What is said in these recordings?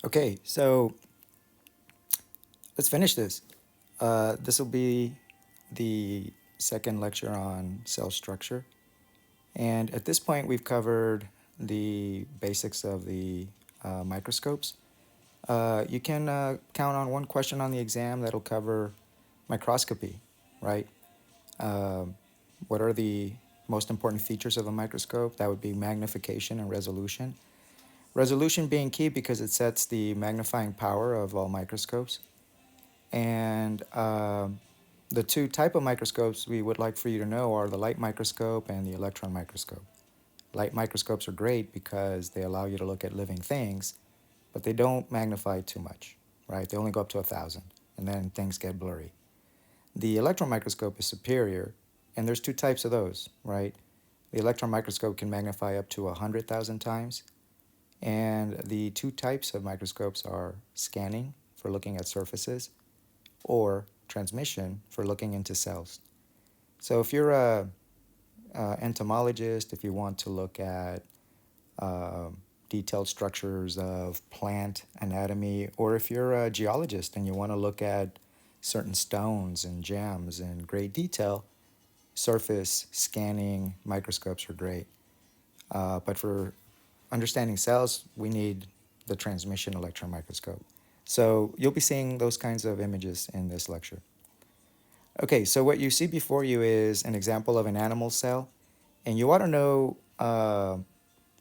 Okay, so let's finish this. This will be the second lecture on cell structure. And at this point, we've covered the basics of the microscopes. You can count on one question on the exam that'll cover microscopy, right? What are the most important features of a microscope? That would be magnification and resolution. Resolution being key because it sets the magnifying power of all microscopes. And the two type of microscopes we would like for you to know are the light microscope and the electron microscope. Light microscopes are great because they allow you to look at living things, but they don't magnify too much, right? They only go up to 1,000, and then things get blurry. The electron microscope is superior, and there's two types of those, right? The electron microscope can magnify up to 100,000 times, and the two types of microscopes are scanning for looking at surfaces or transmission for looking into cells. So if you're a entomologist, if you want to look at uh, detailed structures of plant anatomy, or if you're a geologist and you want to look at certain stones and gems in great detail, surface scanning microscopes are great. But for understanding cells, we need the transmission electron microscope. So you'll be seeing those kinds of images in this lecture. Okay, so what you see before you is an example of an animal cell, and you ought to know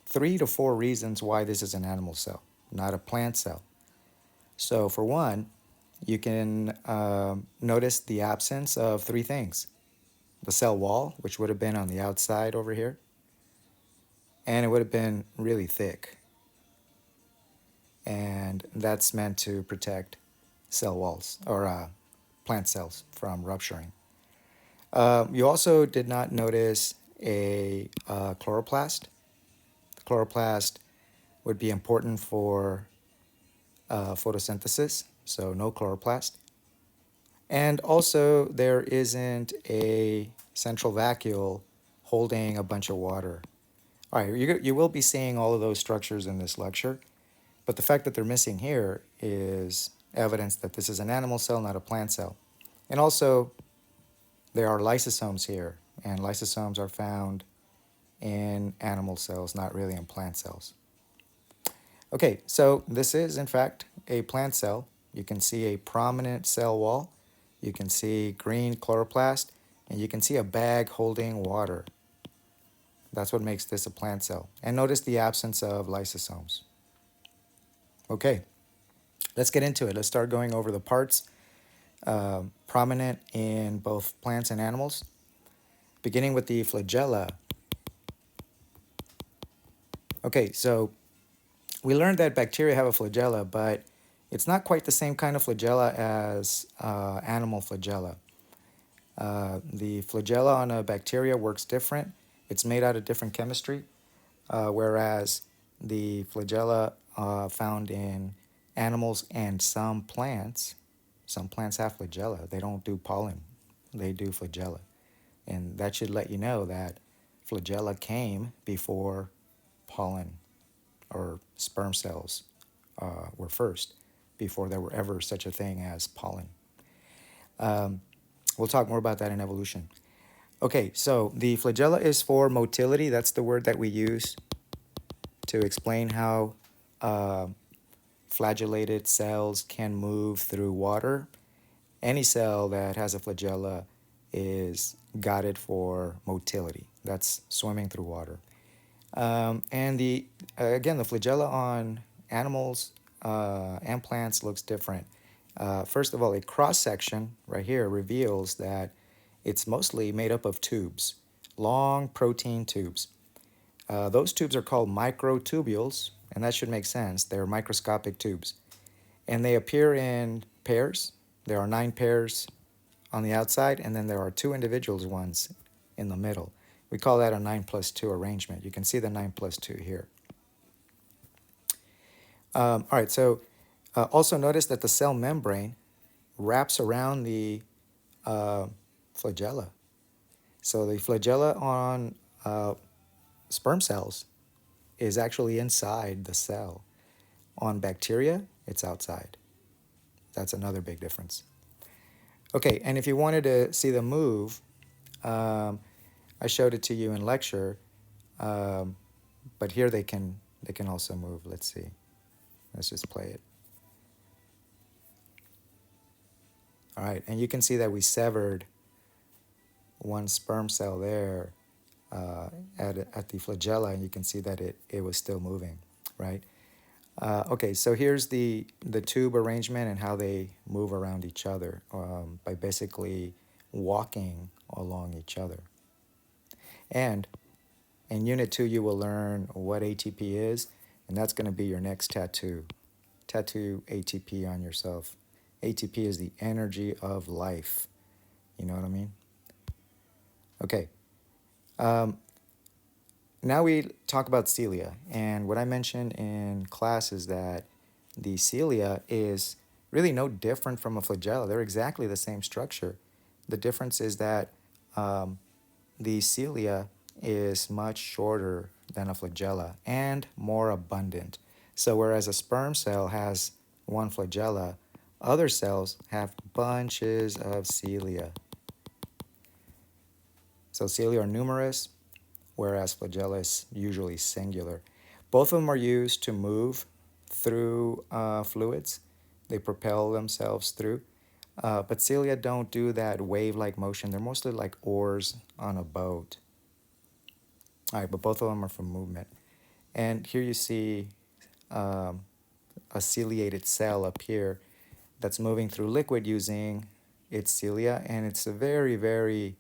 3 to 4 reasons why this is an animal cell, not a plant cell. So for one, you can notice the absence of three things. The cell wall, which would have been on the outside over here, and it would have been really thick. And that's meant to protect cell walls or plant cells from rupturing. You also did not notice a chloroplast. The chloroplast would be important for photosynthesis, so no chloroplast. And also, there isn't a central vacuole holding a bunch of water. All right, you will be seeing all of those structures in this lecture, but the fact that they're missing here is evidence that this is an animal cell, not a plant cell. And also, there are lysosomes here, and lysosomes are found in animal cells, not really in plant cells. Okay, so this is in fact a plant cell. You can see a prominent cell wall, you can see green chloroplast, and you can see a bag holding water. That's what makes this a plant cell. And notice the absence of lysosomes. Okay, let's get into it. Let's start going over the parts prominent in both plants and animals, beginning with the flagella. Okay, so we learned that bacteria have a flagella, but it's not quite the same kind of flagella as animal flagella. The flagella on a bacteria works different. It's made out of different chemistry, whereas the flagella found in animals and some plants have flagella. They don't do pollen, they do flagella. And that should let you know that flagella came before pollen or sperm cells were first, before there were ever such a thing as pollen. We'll talk more about that in evolution. Okay, so the flagella is for motility. That's the word that we use to explain how uh, flagellated cells can move through water. Any cell that has a flagella is got for motility. That's swimming through water. And the again, the flagella on animals and plants looks different. First of all, a cross section right here reveals that it's mostly made up of tubes, long protein tubes. Those tubes are called microtubules, and that should make sense. They're microscopic tubes, and they appear in pairs. There are 9 pairs on the outside, and then there are 2 individual ones in the middle. We call that a 9+2 arrangement. You can see the 9+2 here. All right, so also notice that the cell membrane wraps around the flagella. So the flagella on sperm cells is actually inside the cell. On bacteria, it's outside. That's another big difference. Okay, and if you wanted to see them move, um, I showed it to you in lecture, um, but here they can also move. Let's see. Let's just play it. All right, and you can see that we severed one sperm cell there uh, at the flagella, and you can see that it was still moving, right? Okay, so here's the tube arrangement and how they move around each other by basically walking along each other. And in Unit 2, you will learn what ATP is, and that's going to be your next tattoo. Tattoo ATP on yourself. ATP is the energy of life. You know what I mean? Okay. Um, Now we talk about cilia. And what I mentioned in class is that the cilia is really no different from a flagella. They're exactly the same structure. The difference is that um, the cilia is much shorter than a flagella and more abundant. So whereas a sperm cell has one flagella, other cells have bunches of cilia. So cilia are numerous, whereas flagella is usually singular. Both of them are used to move through fluids. They propel themselves through. But cilia don't do that wave-like motion. They're mostly like oars on a boat. All right, but both of them are for movement. And here you see um, a ciliated cell up here that's moving through liquid using its cilia, and it's a very, very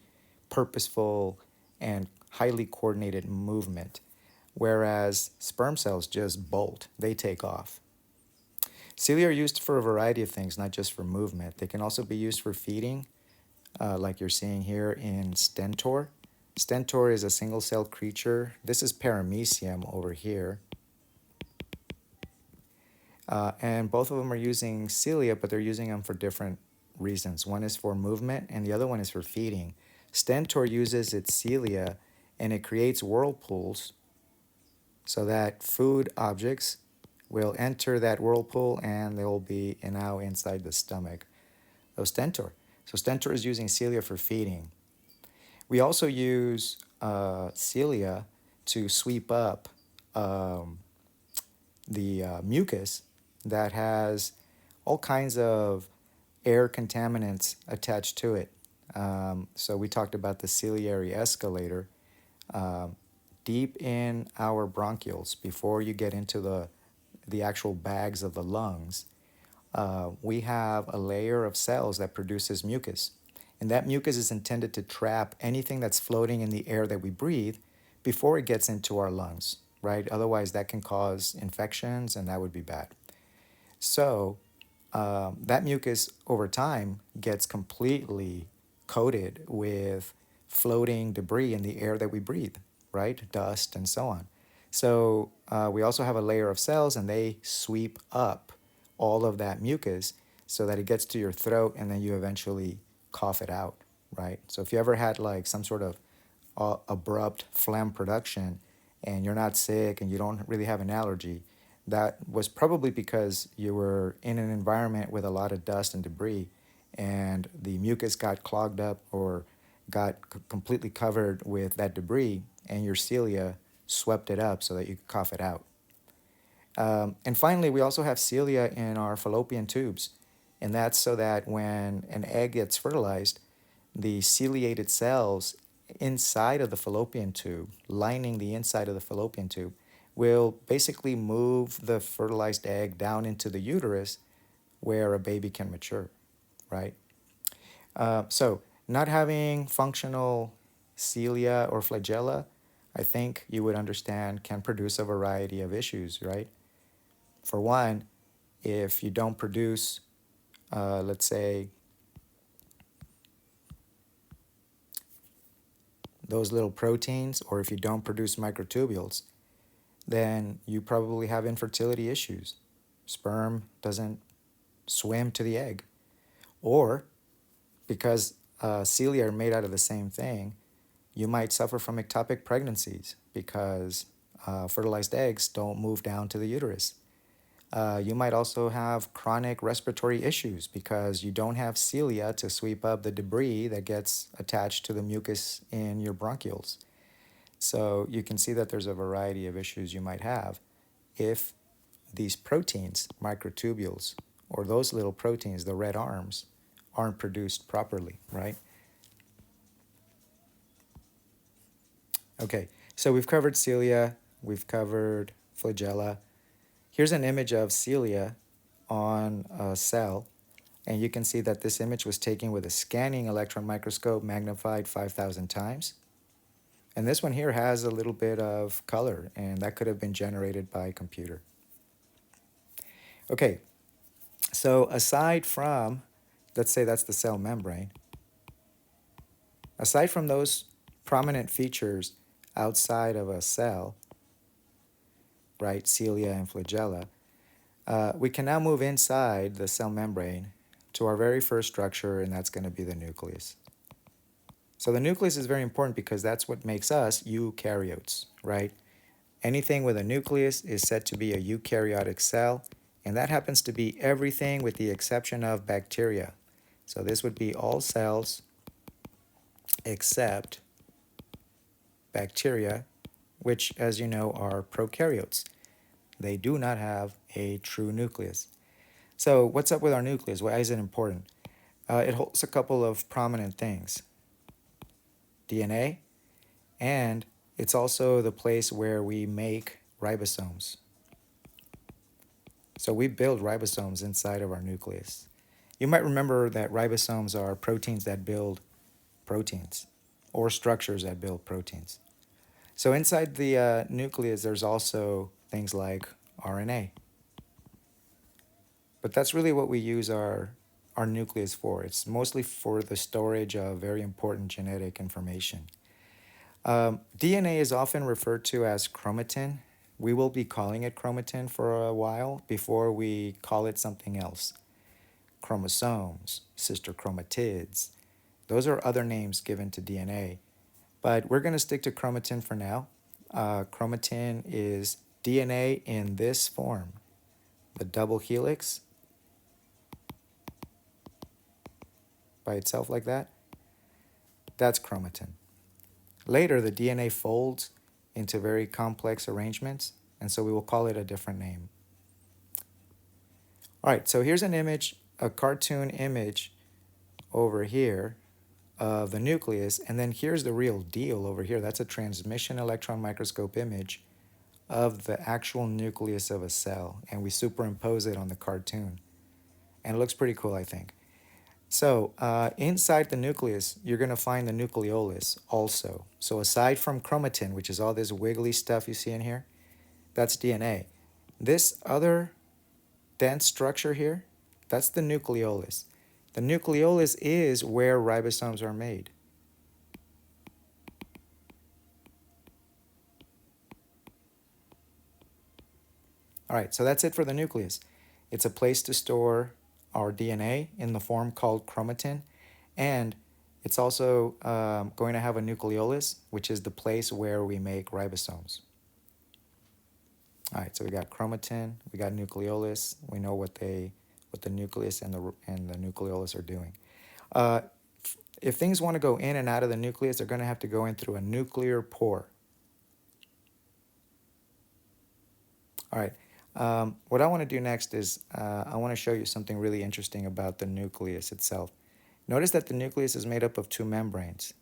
purposeful and highly coordinated movement, whereas sperm cells just bolt, they take off. Cilia are used for a variety of things, not just for movement. They can also be used for feeding, like you're seeing here in Stentor. Stentor is a single-celled creature. This is Paramecium over here. And both of them are using cilia, but they're using them for different reasons. One is for movement, and the other one is for feeding. Stentor uses its cilia, and it creates whirlpools so that food objects will enter that whirlpool, and they'll be now inside the stomach of Stentor. So Stentor is using cilia for feeding. We also use cilia to sweep up um, the mucus that has all kinds of air contaminants attached to it. So we talked about the ciliary escalator. Um, Deep in our bronchioles, before you get into the actual bags of the lungs, we have a layer of cells that produces mucus. And that mucus is intended to trap anything that's floating in the air that we breathe before it gets into our lungs, right? Otherwise, that can cause infections, and that would be bad. So, that mucus over time gets completely coated with floating debris in the air that we breathe, right? Dust and so on. So we also have a layer of cells, and they sweep up all of that mucus so that it gets to your throat, and then you eventually cough it out, right? So if you ever had like some sort of abrupt phlegm production and you're not sick and you don't really have an allergy, that was probably because you were in an environment with a lot of dust and debris, and the mucus got clogged up or got completely covered with that debris, and your cilia swept it up so that you could cough it out. And finally, we also have cilia in our fallopian tubes, and that's so that when an egg gets fertilized, the ciliated cells inside of the fallopian tube, lining the inside of the fallopian tube, will basically move the fertilized egg down into the uterus where a baby can mature, right? So, not having functional cilia or flagella, I think you would understand, can produce a variety of issues, right? For one, if you don't produce, let's say, those little proteins, or if you don't produce microtubules, then you probably have infertility issues. Sperm doesn't swim to the egg. Or because cilia are made out of the same thing, you might suffer from ectopic pregnancies because fertilized eggs don't move down to the uterus. You might also have chronic respiratory issues because you don't have cilia to sweep up the debris that gets attached to the mucus in your bronchioles. So you can see that there's a variety of issues you might have if these proteins, microtubules, or those little proteins, the red arms, aren't produced properly, right? Okay, so we've covered cilia, we've covered flagella. Here's an image of cilia on a cell, and you can see that this image was taken with a scanning electron microscope magnified 5,000 times. And this one here has a little bit of color, and that could have been generated by a computer. Okay, so aside from, let's say that's the cell membrane, aside from those prominent features outside of a cell, right, cilia and flagella, we can now move inside the cell membrane to our very first structure, and that's going to be the nucleus. So the nucleus is very important because that's what makes us eukaryotes, right? Anything with a nucleus is said to be a eukaryotic cell, and that happens to be everything with the exception of bacteria. So this would be all cells except bacteria, which, as you know, are prokaryotes. They do not have a true nucleus. So what's up with our nucleus? Why is it important? It holds a couple of prominent things. DNA, and it's also the place where we make ribosomes. So we build ribosomes inside of our nucleus. You might remember that ribosomes are proteins that build proteins, or structures that build proteins. So inside the nucleus, there's also things like RNA. But that's really what we use our nucleus for. It's mostly for the storage of very important genetic information. DNA is often referred to as chromatin. We will be calling it chromatin for a while before we call it something else. Chromosomes, sister chromatids, those are other names given to DNA. But we're going to stick to chromatin for now. Chromatin is DNA in this form, the double helix by itself like that. That's chromatin. Later, the DNA folds into very complex arrangements, and so we will call it a different name. All right, so here's an image, a cartoon image over here of the nucleus, and then here's the real deal over here. That's a transmission electron microscope image of the actual nucleus of a cell, and we superimpose it on the cartoon. And it looks pretty cool, I think. So inside the nucleus, you're going to find the nucleolus also. So aside from chromatin, which is all this wiggly stuff you see in here, that's DNA. This other dense structure here, that's the nucleolus. The nucleolus is where ribosomes are made. All right, so that's it for the nucleus. It's a place to store our DNA in the form called chromatin, and it's also going to have a nucleolus, which is the place where we make ribosomes. All right, so we got chromatin, we got nucleolus. We know what the nucleus and the nucleolus are doing. If things want to go in and out of the nucleus, they're going to have to go in through a nuclear pore. All right. What I want to do next is I want to show you something really interesting about the nucleus itself. Notice that the nucleus is made up of two membranes.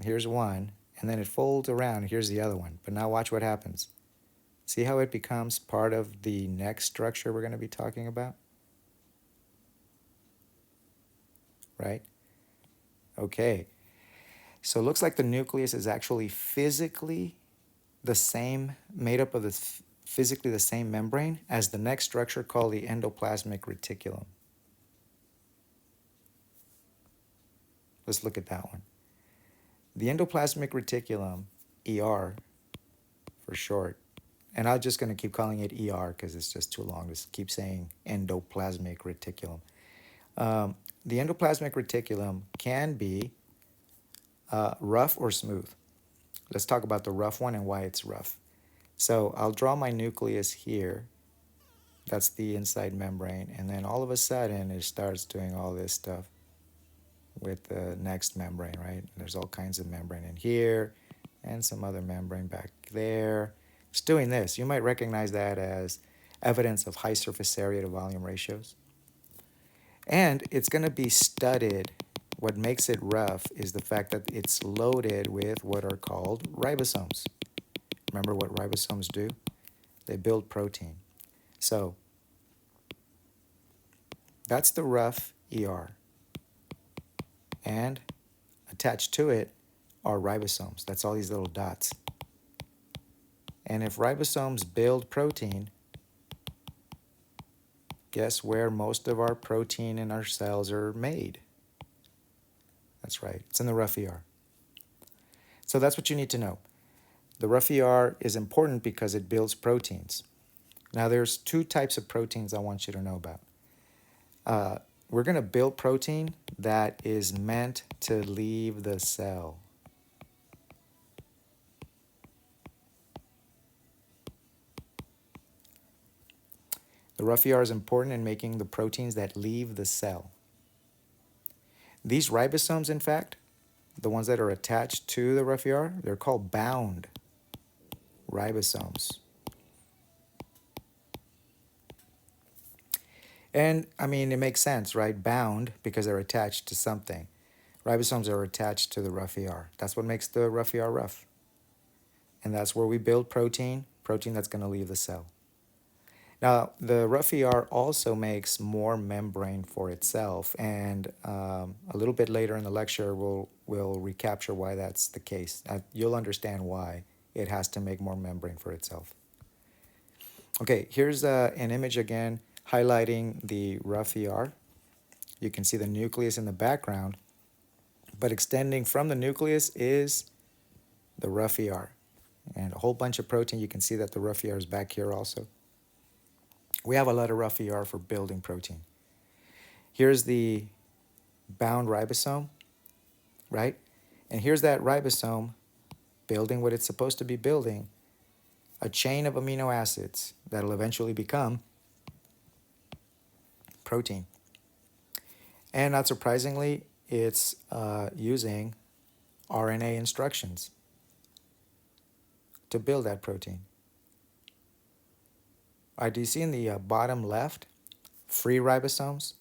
Here's one, and then it folds around. Here's the other one. But now watch what happens. See how it becomes part of the next structure we're going to be talking about? Right? Okay. So it looks like the nucleus is actually physically the same, made up of the physically the same membrane as the next structure called the endoplasmic reticulum. Let's look at that one. The endoplasmic reticulum, ER for short, and I'm just going to keep calling it ER because it's just too long to keep saying endoplasmic reticulum. The endoplasmic reticulum can be rough or smooth. Let's talk about the rough one and why it's rough. So I'll draw my nucleus here, That's the inside membrane. And then all of a sudden, it starts doing all this stuff with the next membrane, right? There's all kinds of membrane in here and some other membrane back there. It's doing this. You might recognize that as evidence of high surface area to volume ratios. And it's going to be studded. What makes it rough is the fact that it's loaded with what are called ribosomes. Remember what ribosomes do? They build protein. So that's the rough ER. And attached to it are ribosomes. That's all these little dots. And if ribosomes build protein, guess where most of our protein in our cells are made? That's right, it's in the rough ER. So that's what you need to know. The rough ER is important because it builds proteins. Now there's two types of proteins I want you to know about. We're going to build protein that is meant to leave the cell. The rough ER is important in making the proteins that leave the cell. These ribosomes, in fact, the ones that are attached to the rough ER, they're called bound ribosomes. And I mean, it makes sense, right? Bound because they're attached to something. Ribosomes are attached to the rough ER. That's what makes the rough ER rough. And that's where we build protein that's going to leave the cell. Now, the rough ER also makes more membrane for itself, and a little bit later in the lecture, we'll recapture why that's the case. You'll understand why it has to make more membrane for itself. Okay, here's an image again highlighting the rough ER. You can see the nucleus in the background, but extending from the nucleus is the rough ER. And a whole bunch of protein. You can see that the rough ER is back here also. We have a lot of rough ER for building protein. Here's the bound ribosome, right? And here's that ribosome building what it's supposed to be building, a chain of amino acids that'll eventually become protein. And not surprisingly, it's using RNA instructions to build that protein. All right, do you see in the bottom left, free ribosomes?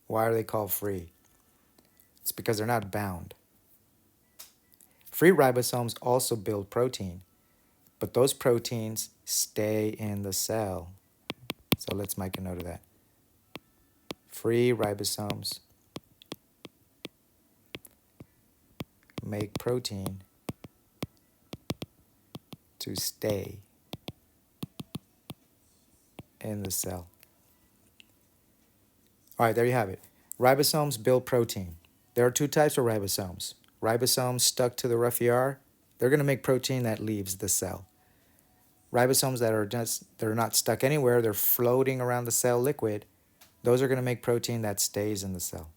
Why are they called free? It's because they're not bound. Free ribosomes also build protein, but those proteins stay in the cell. So let's make a note of that. Free ribosomes make protein to stay in the cell. All right, there you have it. Ribosomes build protein. There are two types of ribosomes. Ribosomes stuck to the rough ER, they're going to make protein that leaves the cell. Ribosomes that are not stuck anywhere, they're floating around the cell liquid, those are going to make protein that stays in the cell.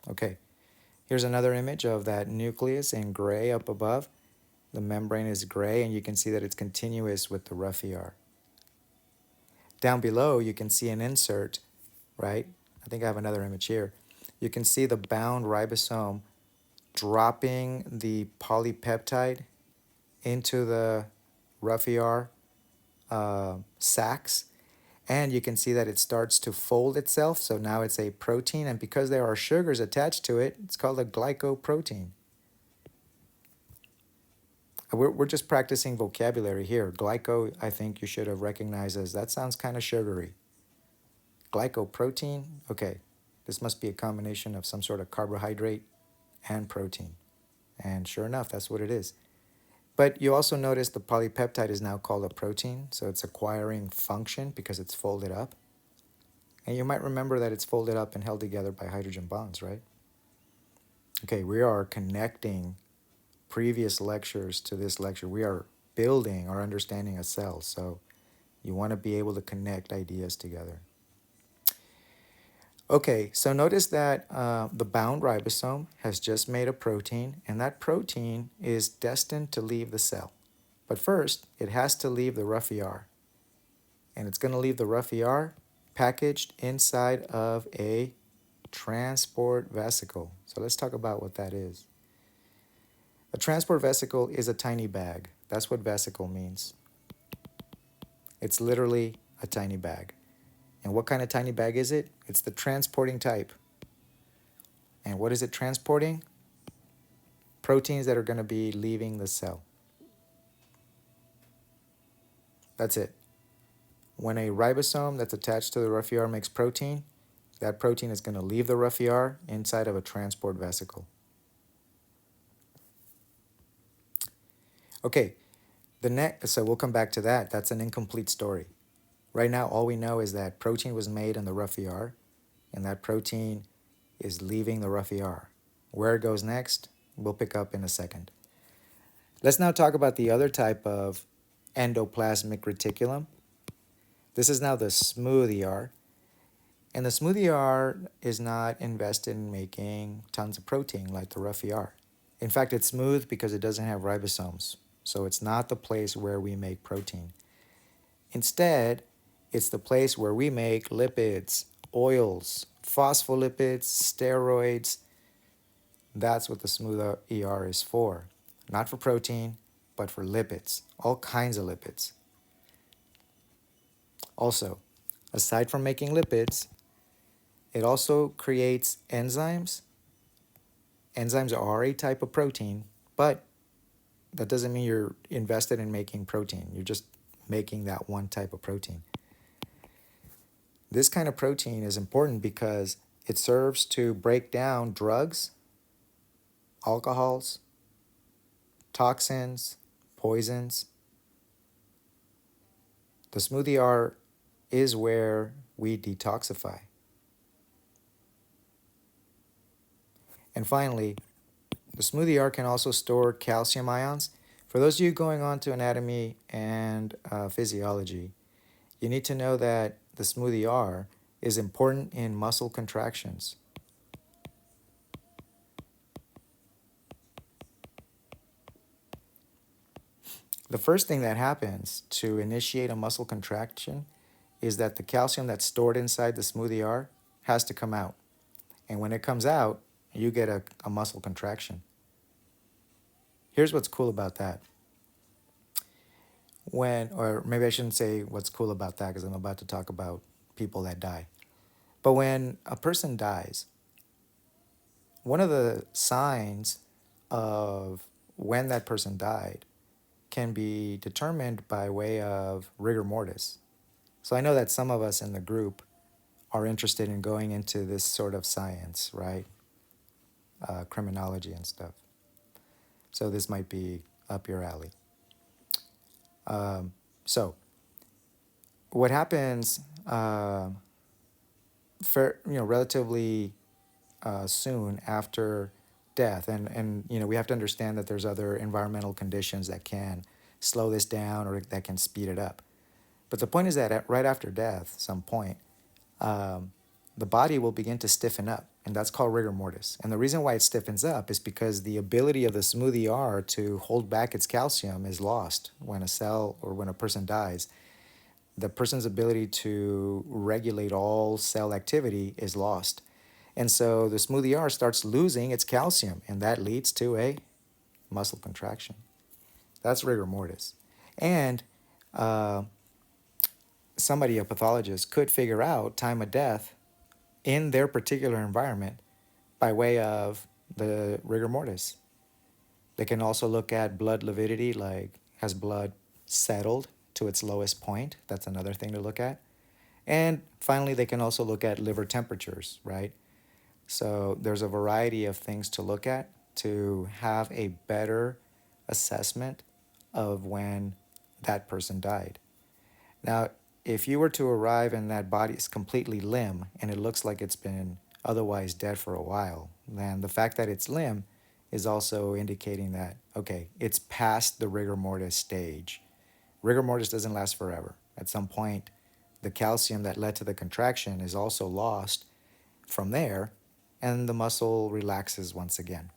Okay, here's another image of that nucleus in gray up above. The membrane is gray, and you can see that it's continuous with the rough ER. Down below, you can see an insert, right? I think I have another image here. You can see the bound ribosome dropping the polypeptide into the rough ER sacs. And you can see that it starts to fold itself. So now it's a protein. And because there are sugars attached to it, it's called a glycoprotein. We're just practicing vocabulary here. Glyco, I think you should have recognized as that sounds kind of sugary. Glycoprotein, okay. This must be a combination of some sort of carbohydrate and protein. And sure enough, that's what it is. But you also notice the polypeptide is now called a protein, so it's acquiring function because it's folded up. And you might remember that it's folded up and held together by hydrogen bonds, right? Okay, we are connecting previous lectures to this lecture. We are building our understanding of cells, so you want to be able to connect ideas together. Okay, so notice that the bound ribosome has just made a protein, and that protein is destined to leave the cell. But first, it has to leave the rough ER. And it's going to leave the rough ER packaged inside of a transport vesicle. So let's talk about what that is. A transport vesicle is a tiny bag. That's what vesicle means. It's literally a tiny bag. And what kind of tiny bag is it? It's the transporting type. And what is it transporting? Proteins that are going to be leaving the cell. That's it. When a ribosome that's attached to the rough ER makes protein, that protein is going to leave the rough ER inside of a transport vesicle. Okay, so we'll come back to that. That's an incomplete story. Right now, all we know is that protein was made in the rough ER, and that protein is leaving the rough ER. Where it goes next, we'll pick up in a second. Let's now talk about the other type of endoplasmic reticulum. This is now the smooth ER. And the smooth ER is not invested in making tons of protein like the rough ER. In fact, it's smooth because it doesn't have ribosomes. So it's not the place where we make protein. Instead, it's the place where we make lipids, oils, phospholipids, steroids. That's what the smooth ER is for. Not for protein, but for lipids, all kinds of lipids. Also, aside from making lipids, it also creates enzymes. Enzymes are a type of protein, but that doesn't mean you're invested in making protein. You're just making that one type of protein. This kind of protein is important because it serves to break down drugs, alcohols, toxins, poisons. The smooth ER is where we detoxify. And finally, the smooth ER can also store calcium ions. For those of you going on to anatomy and physiology, you need to know that the smooth ER is important in muscle contractions. The first thing that happens to initiate a muscle contraction is that the calcium that's stored inside the smooth ER has to come out. And when it comes out, you get a muscle contraction. Here's what's cool about that. Or maybe I shouldn't say what's cool about that because I'm about to talk about people that die. But when a person dies, one of the signs of when that person died can be determined by way of rigor mortis. So I know that some of us in the group are interested in going into this sort of science, right? Criminology and stuff. So this might be up your alley. So what happens, relatively soon after death, and we have to understand that there's other environmental conditions that can slow this down or that can speed it up. But the point is that right after death, some point, the body will begin to stiffen up, and that's called rigor mortis. And the reason why it stiffens up is because the ability of the smooth ER to hold back its calcium is lost when a cell or when a person dies. The person's ability to regulate all cell activity is lost. And so the smooth ER starts losing its calcium, and that leads to a muscle contraction. That's rigor mortis. And somebody, a pathologist, could figure out time of death in their particular environment by way of the rigor mortis. They can also look at blood lividity, like has blood settled to its lowest point? That's another thing to look at. And finally, they can also look at liver temperatures, right? So there's a variety of things to look at to have a better assessment of when that person died. Now, if you were to arrive and that body is completely limp and it looks like it's been otherwise dead for a while, then the fact that it's limp is also indicating that, okay, it's past the rigor mortis stage. Rigor mortis doesn't last forever. At some point, the calcium that led to the contraction is also lost from there, and the muscle relaxes once again.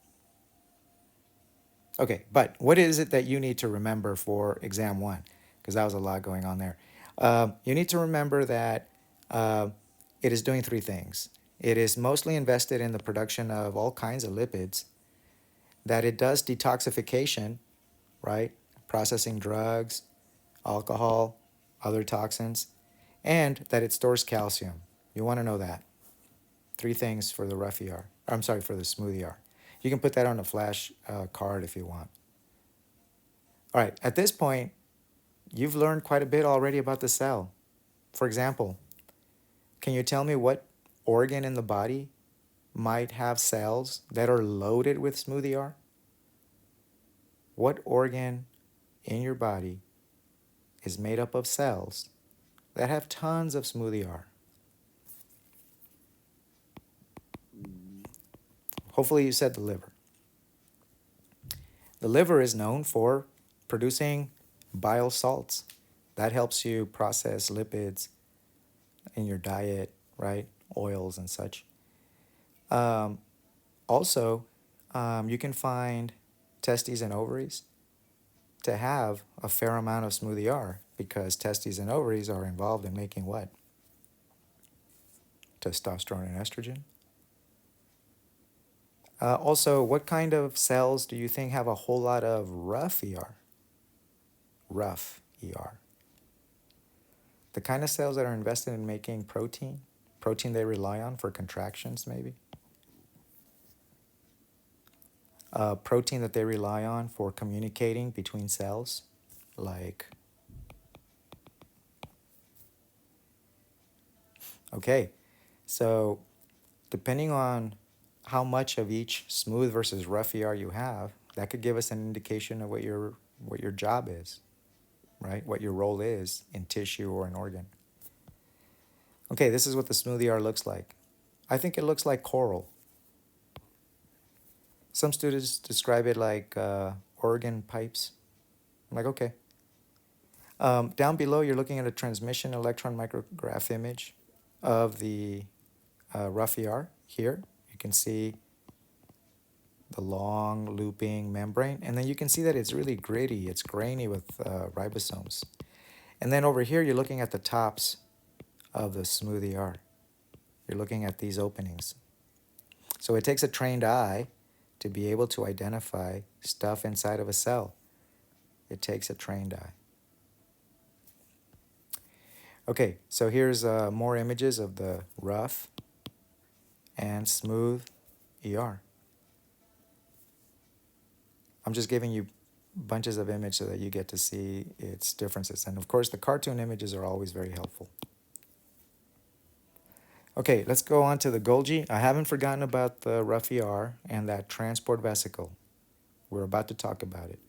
Okay, but what is it that you need to remember for exam one? Because that was a lot going on there. You need to remember that uh, it is doing three things. It is mostly invested in the production of all kinds of lipids, that it does detoxification, right? Processing drugs, alcohol, other toxins, and that it stores calcium. You want to know that. Three things for the rough ER. I'm sorry, for the smooth ER. You can put that on a flash card if you want. All right, at this point, you've learned quite a bit already about the cell. For example, can you tell me what organ in the body might have cells that are loaded with smooth ER? What organ in your body is made up of cells that have tons of smooth ER? Hopefully, you said the liver. The liver is known for producing bile salts. That helps you process lipids in your diet, right? Oils and such. Um, Also, you can find testes and ovaries to have a fair amount of smooth ER because testes and ovaries are involved in making what? Testosterone and estrogen. Also, what kind of cells do you think have a whole lot of rough ER? Rough ER. The kind of cells that are invested in making protein, protein they rely on for contractions, maybe. Protein that they rely on for communicating between cells, like, okay, so depending on how much of each smooth versus rough ER you have, that could give us an indication of what your job is, right? What your role is in tissue or an organ. Okay, this is what the smooth ER looks like. I think it looks like coral. Some students describe it like organ pipes. I'm like, okay. Down below, you're looking at a transmission electron micrograph image of the rough ER here. You can see the long looping membrane, and then you can see that it's really gritty, it's grainy with ribosomes. And then over here, you're looking at the tops of the smooth ER. You're looking at these openings. So it takes a trained eye to be able to identify stuff inside of a cell. It takes a trained eye. Okay, so here's more images of the rough and smooth ER. I'm just giving you bunches of images so that you get to see its differences. And of course, the cartoon images are always very helpful. Okay, let's go on to the Golgi. I haven't forgotten about the rough ER and that transport vesicle. We're about to talk about it.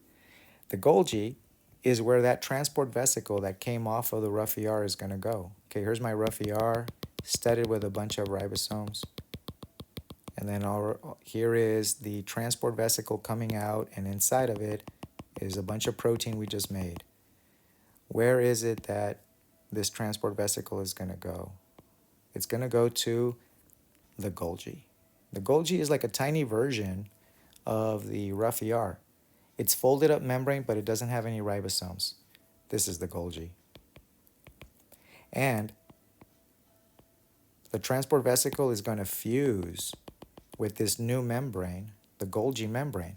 The Golgi is where that transport vesicle that came off of the rough ER is going to go. Okay, here's my rough ER studded with a bunch of ribosomes. And then here is the transport vesicle coming out, and inside of it is a bunch of protein we just made. Where is it that this transport vesicle is going to go? It's going to go to the Golgi. The Golgi is like a tiny version of the rough ER. It's folded up membrane, but it doesn't have any ribosomes. This is the Golgi. And the transport vesicle is going to fuse with this new membrane, the Golgi membrane.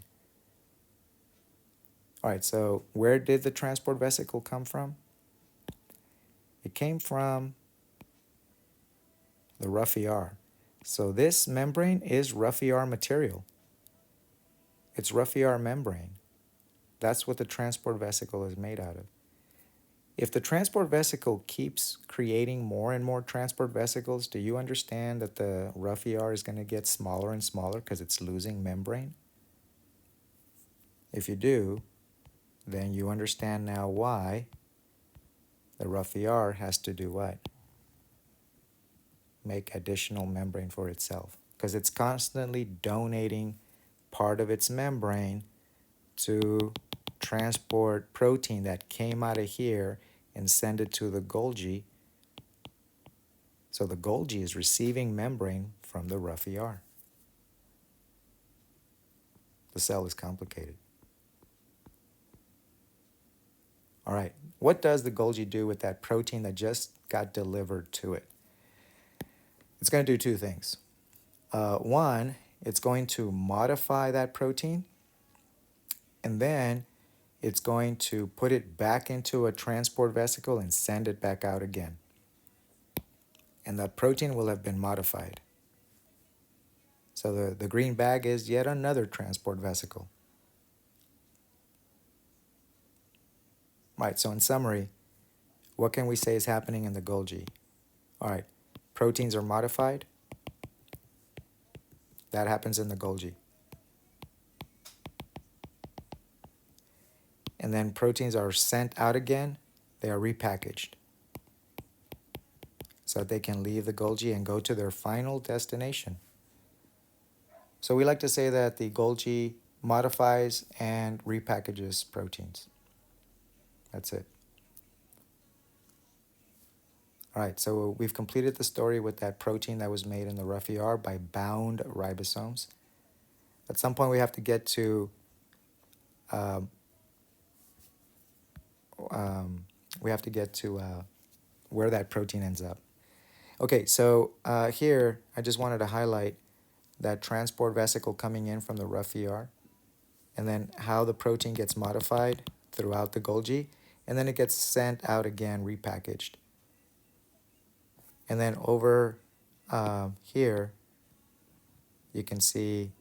All right, so where did the transport vesicle come from? It came from the rough ER. So this membrane is rough ER material. It's rough ER membrane. That's what the transport vesicle is made out of. If the transport vesicle keeps creating more and more transport vesicles, do you understand that the rough ER is going to get smaller and smaller because it's losing membrane? If you do, then you understand now why the rough ER has to do what? Make additional membrane for itself, because it's constantly donating part of its membrane to transport protein that came out of here and send it to the Golgi. So the Golgi is receiving membrane from the rough ER. The cell is complicated. All right, what does the Golgi do with that protein that just got delivered to it? It's going to do two things. One, it's going to modify that protein, and then it's going to put it back into a transport vesicle and send it back out again. And that protein will have been modified. So the green bag is yet another transport vesicle. Right, so in summary, what can we say is happening in the Golgi? All right, proteins are modified. That happens in the Golgi. And then proteins are sent out again. They are repackaged so that they can leave the Golgi and go to their final destination. So we like to say that the Golgi modifies and repackages proteins. That's it. All right, so we've completed the story with that protein that was made in the rough ER by bound ribosomes. At some point, we have to get to um, we have to get to where that protein ends up. Okay, so here I just wanted to highlight that transport vesicle coming in from the rough ER, and then how the protein gets modified throughout the Golgi, and then it gets sent out again, repackaged. And then over here, you can see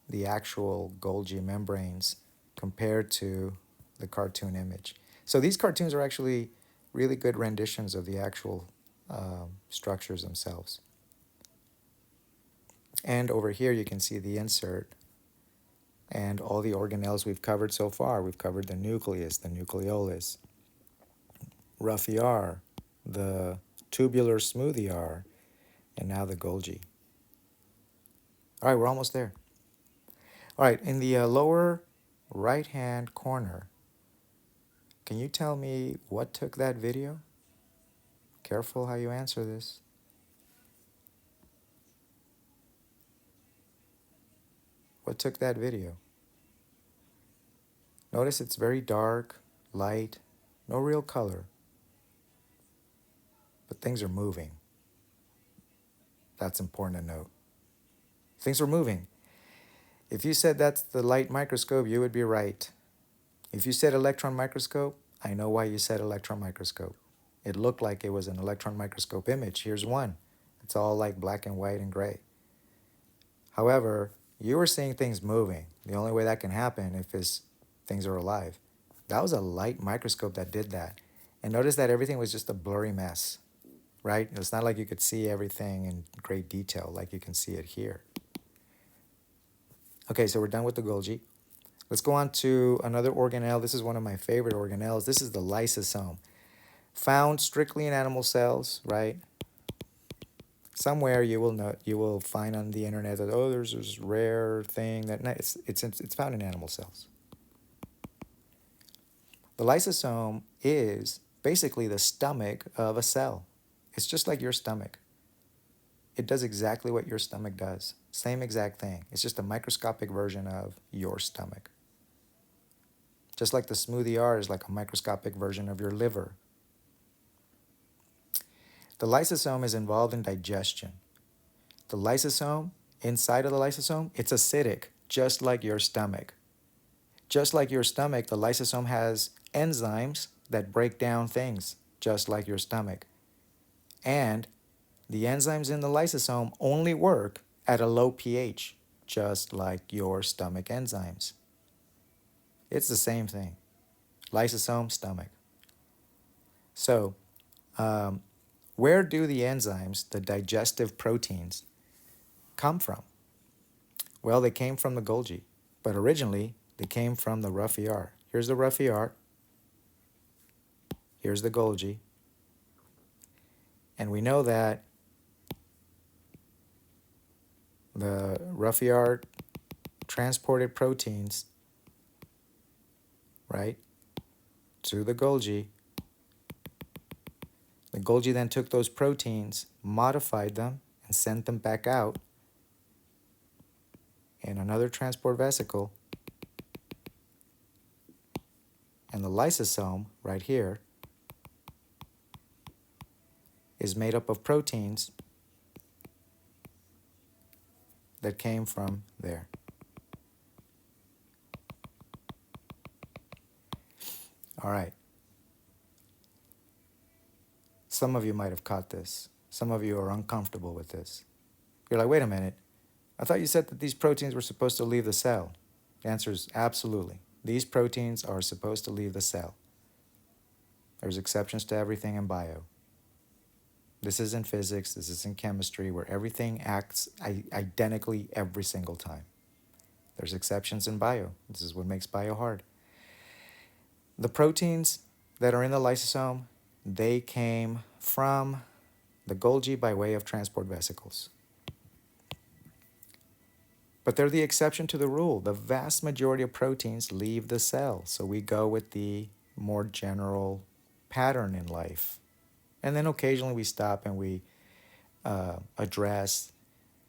the actual Golgi membranes compared to the cartoon image. So these cartoons are actually really good renditions of the actual structures themselves. And over here you can see the insert and all the organelles we've covered so far. We've covered the nucleus, the nucleolus, rough ER, the tubular smooth ER, and now the Golgi. All right, we're almost there. All right, in the lower right-hand corner, can you tell me what took that video? Careful how you answer this. What took that video? Notice it's very dark, light, no real color, but things are moving. That's important to note. Things are moving. If you said that's the light microscope, you would be right. If you said electron microscope, I know why you said electron microscope. It looked like it was an electron microscope image. Here's one. It's all like black and white and gray. However, you were seeing things moving. The only way that can happen if things are alive. That was a light microscope that did that. And notice that everything was just a blurry mess, right? It's not like you could see everything in great detail like you can see it here. Okay, so we're done with the Golgi. Let's go on to another organelle. This is one of my favorite organelles. This is the lysosome. Found strictly in animal cells, right? Somewhere you will find on the internet that there's this rare thing that it's found in animal cells. The lysosome is basically the stomach of a cell. It's just like your stomach. It does exactly what your stomach does. Same exact thing. It's just a microscopic version of your stomach. Just like the smooth ER is like a microscopic version of your liver. The lysosome is involved in digestion. The lysosome, inside of the lysosome, it's acidic, just like your stomach. Just like your stomach, the lysosome has enzymes that break down things, just like your stomach. And the enzymes in the lysosome only work at a low pH, just like your stomach enzymes. It's the same thing. Lysosome, stomach. So, where do the enzymes, the digestive proteins, come from? Well, they came from the Golgi, but originally they came from the rough ER. Here's the rough ER. Here's the Golgi. And we know that the rough ER transported proteins, right, to the Golgi. The Golgi then took those proteins, modified them, and sent them back out in another transport vesicle. And the lysosome, right here, is made up of proteins that came from there. All right. Some of you might have caught this. Some of you are uncomfortable with this. You're like, wait a minute. I thought you said that these proteins were supposed to leave the cell. The answer is absolutely. These proteins are supposed to leave the cell. There's exceptions to everything in bio. This is in physics, this is in chemistry, where everything acts identically every single time. There's exceptions in bio. This is what makes bio hard. The proteins that are in the lysosome, they came from the Golgi by way of transport vesicles. But they're the exception to the rule. The vast majority of proteins leave the cell. So we go with the more general pattern in life. And then occasionally we stop and we address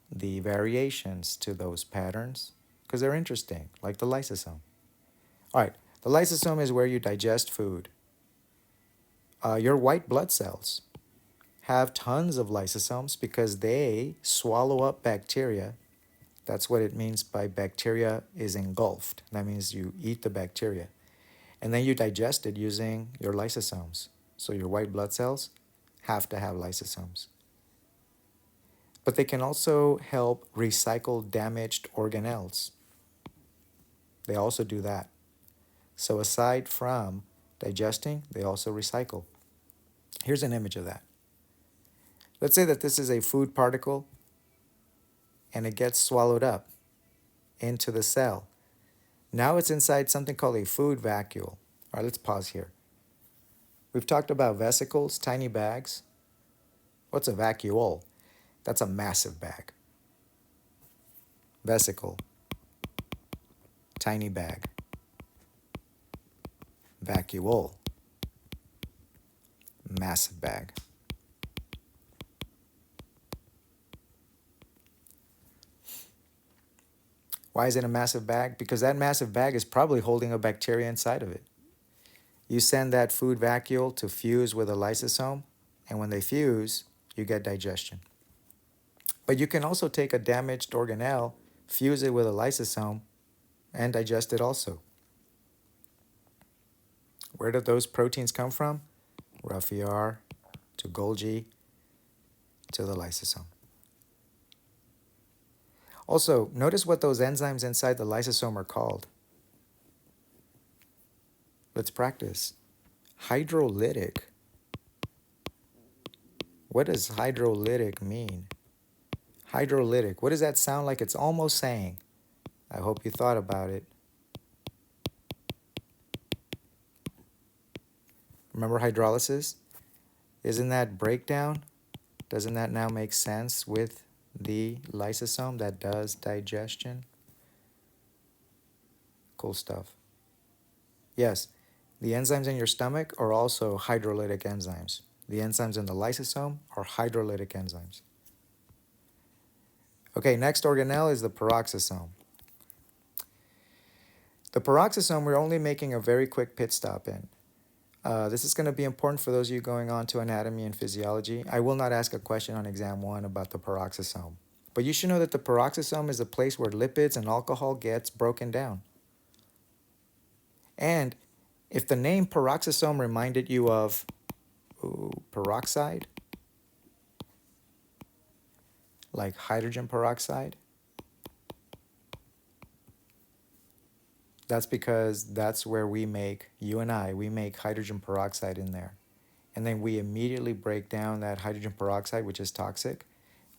the variations to those patterns because they're interesting, like the lysosome. All right, the lysosome is where you digest food. Your white blood cells have tons of lysosomes because they swallow up bacteria. That's what it means by bacteria is engulfed. That means you eat the bacteria. And then you digest it using your lysosomes. So your white blood cells have to have lysosomes. But they can also help recycle damaged organelles. They also do that. So aside from digesting, they also recycle. Here's an image of that. Let's say that this is a food particle and it gets swallowed up into the cell. Now it's inside something called a food vacuole. All right, let's pause here. We've talked about vesicles, tiny bags. What's a vacuole? That's a massive bag. Vesicle, tiny bag. Vacuole, massive bag. Why is it a massive bag? Because that massive bag is probably holding a bacteria inside of it. You send that food vacuole to fuse with a lysosome, and when they fuse, you get digestion. But you can also take a damaged organelle, fuse it with a lysosome, and digest it also. Where did those proteins come from? Rough ER to Golgi to the lysosome. Also, notice what those enzymes inside the lysosome are called. Let's practice. Hydrolytic. What does hydrolytic mean? Hydrolytic. What does that sound like it's almost saying? I hope you thought about it. Remember hydrolysis? Isn't that breakdown? Doesn't that now make sense with the lysosome that does digestion? Cool stuff. Yes, the enzymes in your stomach are also hydrolytic enzymes. The enzymes in the lysosome are hydrolytic enzymes. Okay, next organelle is the peroxisome. The peroxisome we're only making a very quick pit stop in. This is going to be important for those of you going on to anatomy and physiology. I will not ask a question on exam 1 about the peroxisome. But you should know that the peroxisome is a place where lipids and alcohol gets broken down. And if the name peroxisome reminded you of peroxide, like hydrogen peroxide, that's because that's where we make, you and I, we make hydrogen peroxide in there. And then we immediately break down that hydrogen peroxide, which is toxic.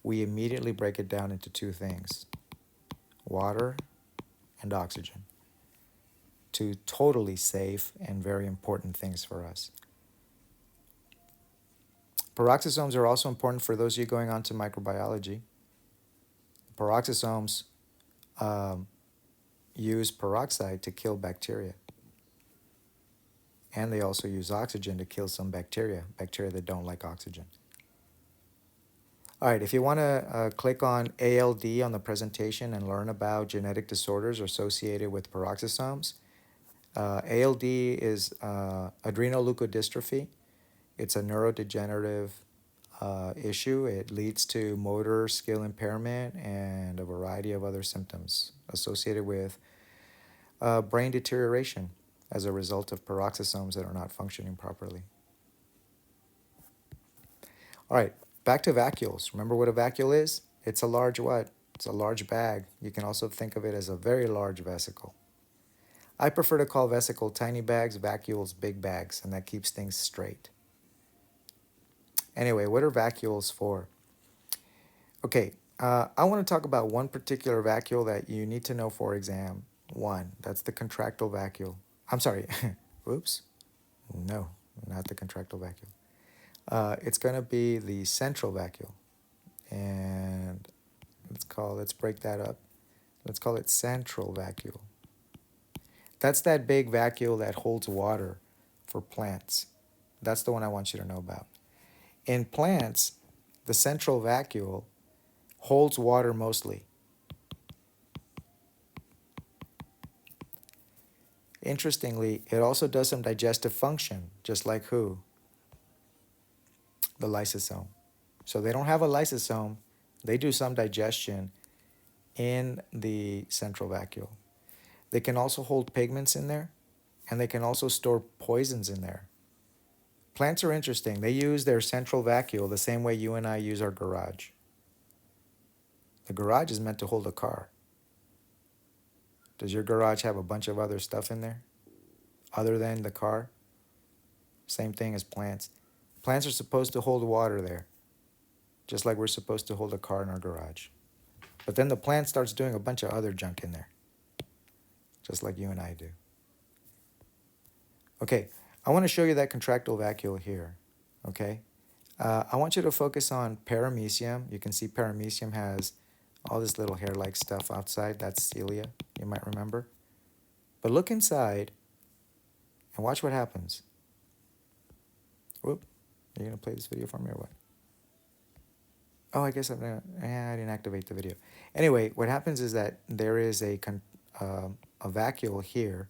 We immediately break it down into two things, water and oxygen. Two totally safe and very important things for us. Peroxisomes are also important for those of you going on to microbiology. Peroxisomes use peroxide to kill bacteria. And they also use oxygen to kill some bacteria that don't like oxygen. All right, if you want to click on ALD on the presentation and learn about genetic disorders associated with peroxisomes, ALD is adrenoleukodystrophy. It's a neurodegenerative issue. It leads to motor skill impairment and a variety of other symptoms associated with brain deterioration as a result of peroxisomes that are not functioning properly. All right, back to vacuoles. Remember what a vacuole is? It's a large what? It's a large bag. You can also think of it as a very large vesicle. I prefer to call vesicle tiny bags, vacuoles big bags, and that keeps things straight. Anyway, what are vacuoles for? Okay, I want to talk about one particular vacuole that you need to know for exam one. That's the contractile vacuole. I'm sorry, whoops. No, not the contractile vacuole. It's going to be the central vacuole. And let's break that up. Let's call it central vacuole. That's that big vacuole that holds water for plants. That's the one I want you to know about. In plants, the central vacuole holds water mostly. Interestingly, it also does some digestive function, just like who? The lysosome. So they don't have a lysosome, they do some digestion in the central vacuole. They can also hold pigments in there, and they can also store poisons in there. Plants are interesting. They use their central vacuole the same way you and I use our garage. The garage is meant to hold a car. Does your garage have a bunch of other stuff in there other than the car? Same thing as plants. Plants are supposed to hold water there, just like we're supposed to hold a car in our garage. But then the plant starts doing a bunch of other junk in there, just like you and I do. Okay, I want to show you that contractile vacuole here, okay? I want you to focus on paramecium. You can see paramecium has all this little hair-like stuff outside. That's cilia, you might remember. But look inside and watch what happens. Whoop, are you going to play this video for me or what? Oh, I guess I didn't activate the video. Anyway, what happens is that there is a vacuole here,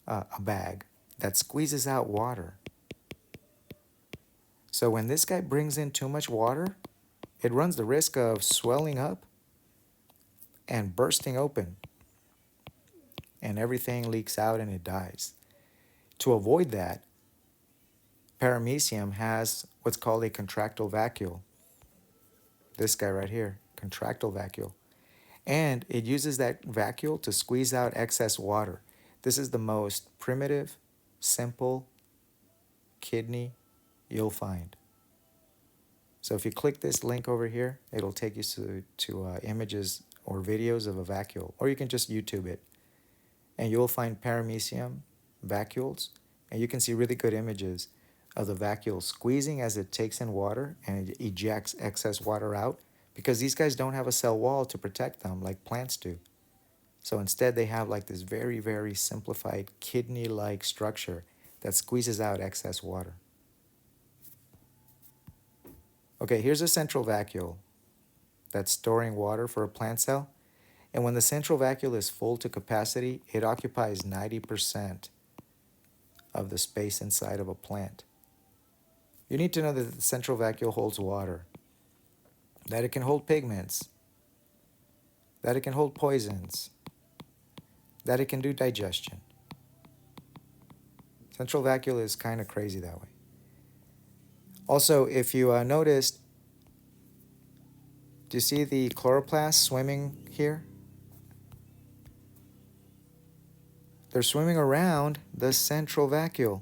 a bag, that squeezes out water. So when this guy brings in too much water, it runs the risk of swelling up and bursting open, and everything leaks out and it dies. To avoid that, paramecium has what's called a contractile vacuole. This guy right here, contractile vacuole. And it uses that vacuole to squeeze out excess water. This is the most primitive, simple kidney you'll find. So if you click this link over here, it'll take you to images or videos of a vacuole, or you can just YouTube it. And you'll find paramecium vacuoles, and you can see really good images of the vacuole squeezing as it takes in water and it ejects excess water out, because these guys don't have a cell wall to protect them like plants do. So instead they have like this very, very simplified kidney-like structure that squeezes out excess water. Okay, here's a central vacuole that's storing water for a plant cell. And when the central vacuole is full to capacity, it occupies 90% of the space inside of a plant. You need to know that the central vacuole holds water, that it can hold pigments, that it can hold poisons, that it can do digestion. Central vacuole is kind of crazy that way. Also, if you noticed, do you see the chloroplasts swimming here? They're swimming around the central vacuole.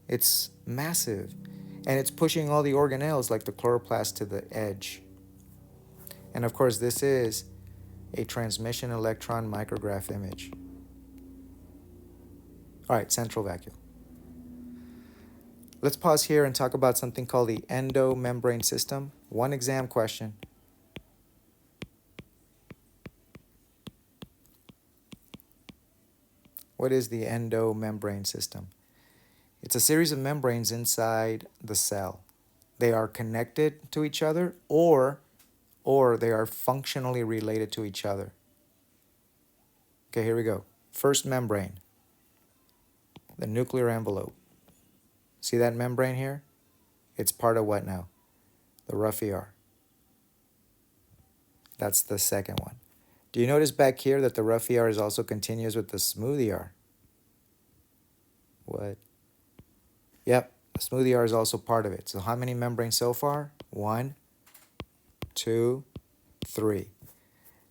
It's massive, and it's pushing all the organelles like the chloroplast to the edge. And of course, this is a transmission electron micrograph image. All right, central vacuole. Let's pause here and talk about something called the endomembrane system. One exam question. What is the endomembrane system? It's a series of membranes inside the cell. They are connected to each other, or they are functionally related to each other. Okay, here we go. First membrane. The nuclear envelope. See that membrane here? It's part of what now? The rough ER. That's the second one. Do you notice back here that the rough ER is also continuous with the smooth ER? What? Yep, the smooth ER is also part of it. So how many membranes so far? 1, 2, 3.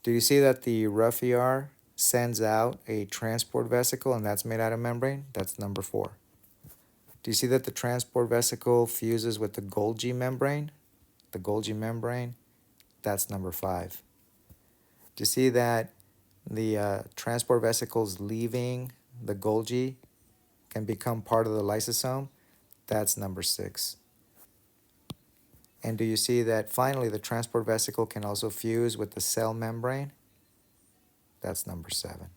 Do you see that the rough ER sends out a transport vesicle and that's made out of membrane? That's number 4. Do you see that the transport vesicle fuses with the Golgi membrane? The Golgi membrane, that's number 5. Do you see that the transport vesicles leaving the Golgi can become part of the lysosome? That's number 6. And do you see that finally the transport vesicle can also fuse with the cell membrane? That's number 7.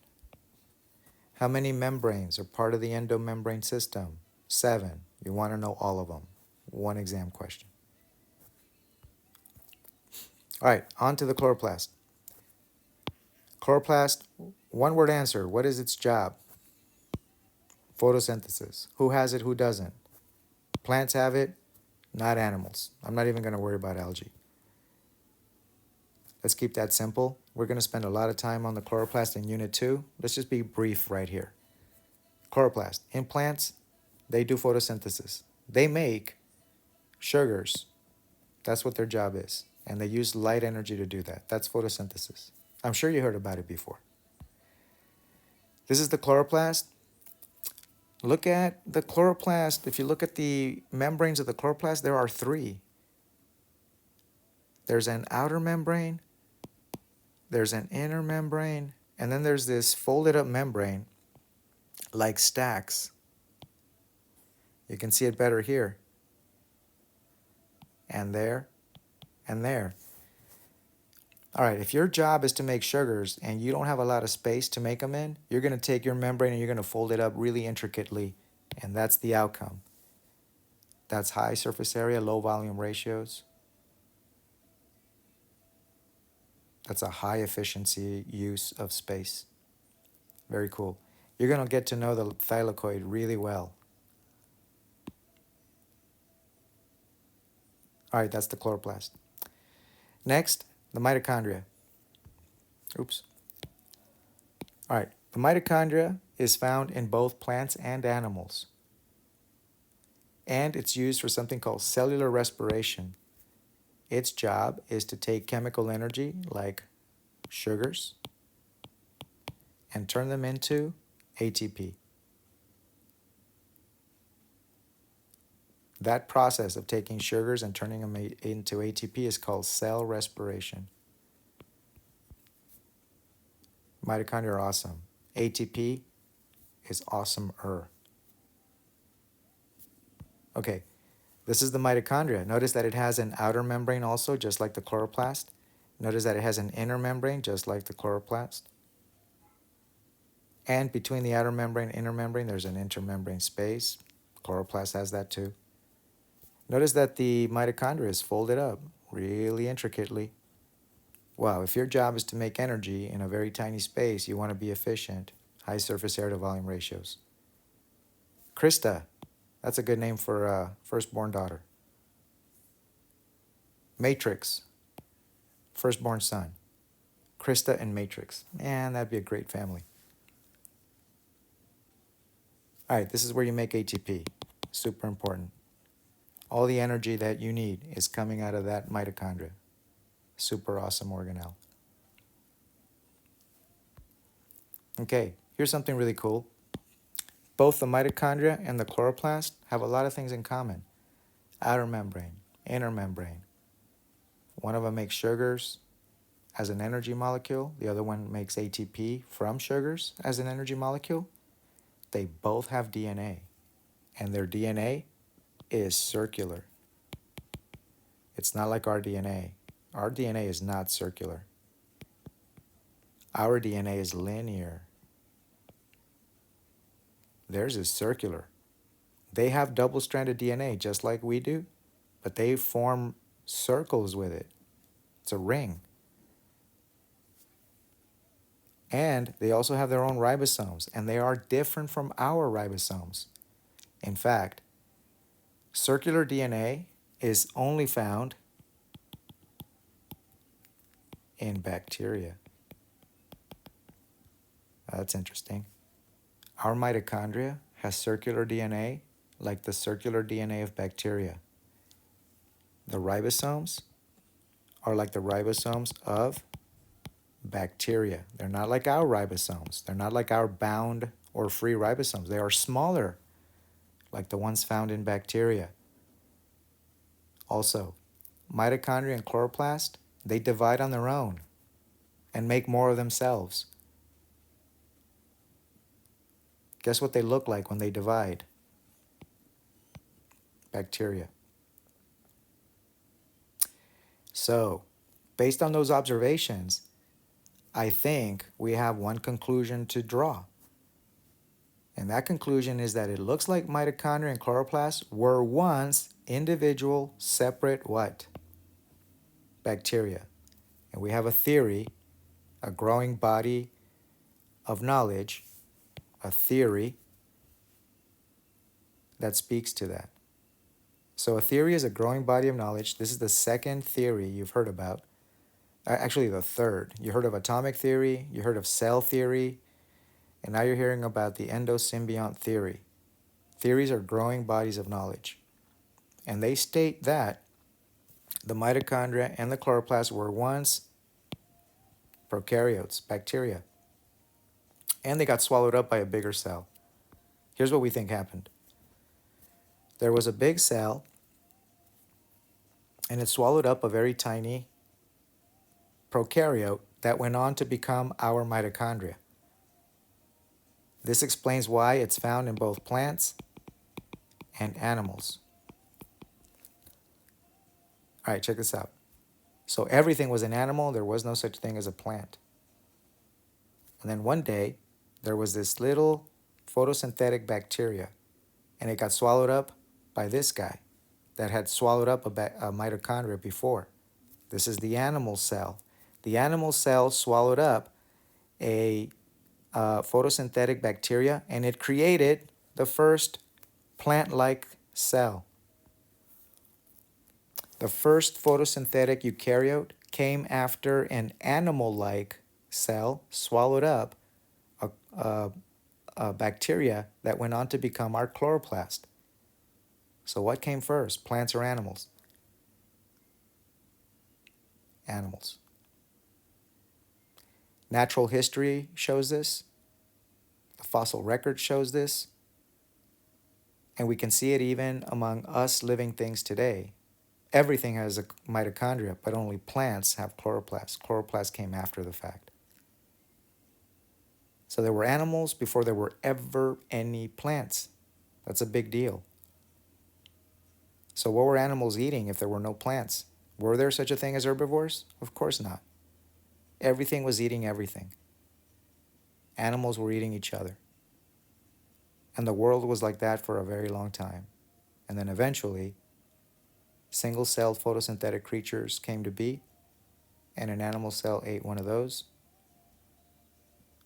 How many membranes are part of the endomembrane system? 7. You want to know all of them. One exam question. All right, on to the chloroplast. Chloroplast, one word answer. What is its job? Photosynthesis. Who has it, who doesn't? Plants have it, not animals. I'm not even going to worry about algae. Let's keep that simple. We're going to spend a lot of time on the chloroplast in Unit 2. Let's just be brief right here. Chloroplast. In plants, they do photosynthesis. They make sugars. That's what their job is. And they use light energy to do that. That's photosynthesis. I'm sure you heard about it before. This is the chloroplast. Look at the chloroplast. If you look at the membranes of the chloroplast, there are 3. There's an outer membrane, there's an inner membrane, and then there's this folded up membrane like stacks. You can see it better here. And there, and there. All right, if your job is to make sugars and you don't have a lot of space to make them in, you're going to take your membrane and you're going to fold it up really intricately, and that's the outcome. That's high surface area, low volume ratios. That's a high efficiency use of space. Very cool. You're going to get to know the thylakoid really well. All right, that's the chloroplast. Next, the mitochondria. Oops. All right, the mitochondria is found in both plants and animals. And it's used for something called cellular respiration. Its job is to take chemical energy like sugars and turn them into ATP. That process of taking sugars and turning them into ATP is called cell respiration. Mitochondria are awesome. ATP is awesomer. Okay, this is the mitochondria. Notice that it has an outer membrane also, just like the chloroplast. Notice that it has an inner membrane, just like the chloroplast. And between the outer membrane and inner membrane, there's an intermembrane space. Chloroplast has that too. Notice that the mitochondria is folded up really intricately. Wow, if your job is to make energy in a very tiny space, you want to be efficient. High surface area to volume ratios. Krista, that's a good name for a firstborn daughter. Matrix, firstborn son. Krista and Matrix. Man, that'd be a great family. All right, this is where you make ATP. Super important. All the energy that you need is coming out of that mitochondria. Super awesome organelle. Okay, here's something really cool. Both the mitochondria and the chloroplast have a lot of things in common. Outer membrane, inner membrane. One of them makes sugars as an energy molecule. The other one makes ATP from sugars as an energy molecule. They both have DNA, and their DNA is circular. It's not like our DNA. Our DNA is not circular. Our DNA is linear. Theirs is circular. They have double-stranded DNA just like we do, but they form circles with it. It's a ring. And they also have their own ribosomes, and they are different from our ribosomes. In fact, circular DNA is only found in bacteria. That's interesting. Our mitochondria has circular DNA like the circular DNA of bacteria. The ribosomes are like the ribosomes of bacteria. They're not like our ribosomes. They're not like our bound or free ribosomes. They are smaller, like the ones found in bacteria. Also, mitochondria and chloroplast, they divide on their own and make more of themselves. Guess what they look like when they divide? Bacteria. So, based on those observations, I think we have one conclusion to draw. And that conclusion is that it looks like mitochondria and chloroplasts were once individual, separate what? Bacteria. And we have a theory, a growing body of knowledge, a theory that speaks to that. So a theory is a growing body of knowledge. This is the second theory you've heard about. Actually, the third. You heard of atomic theory, you heard of cell theory, and now you're hearing about the endosymbiont theory. Theories are growing bodies of knowledge. And they state that the mitochondria and the chloroplast were once prokaryotes, bacteria, and they got swallowed up by a bigger cell. Here's what we think happened. There was a big cell, and it swallowed up a very tiny prokaryote that went on to become our mitochondria. This explains why it's found in both plants and animals. All right, check this out. So everything was an animal, there was no such thing as a plant. And then one day, there was this little photosynthetic bacteria, and it got swallowed up by this guy that had swallowed up a mitochondria before. This is the animal cell. The animal cell swallowed up a photosynthetic bacteria, and it created the first plant-like cell. The first photosynthetic eukaryote came after an animal-like cell swallowed up a bacteria that went on to become our chloroplast. So what came first, plants or animals? Animals. Natural history shows this. The fossil record shows this. And we can see it even among us living things today. Everything has a mitochondria, but only plants have chloroplasts. Chloroplasts came after the fact. So there were animals before there were ever any plants. That's a big deal. So what were animals eating if there were no plants? Were there such a thing as herbivores? Of course not. Everything was eating everything. Animals were eating each other. And the world was like that for a very long time. And then eventually, single-celled photosynthetic creatures came to be, and an animal cell ate one of those,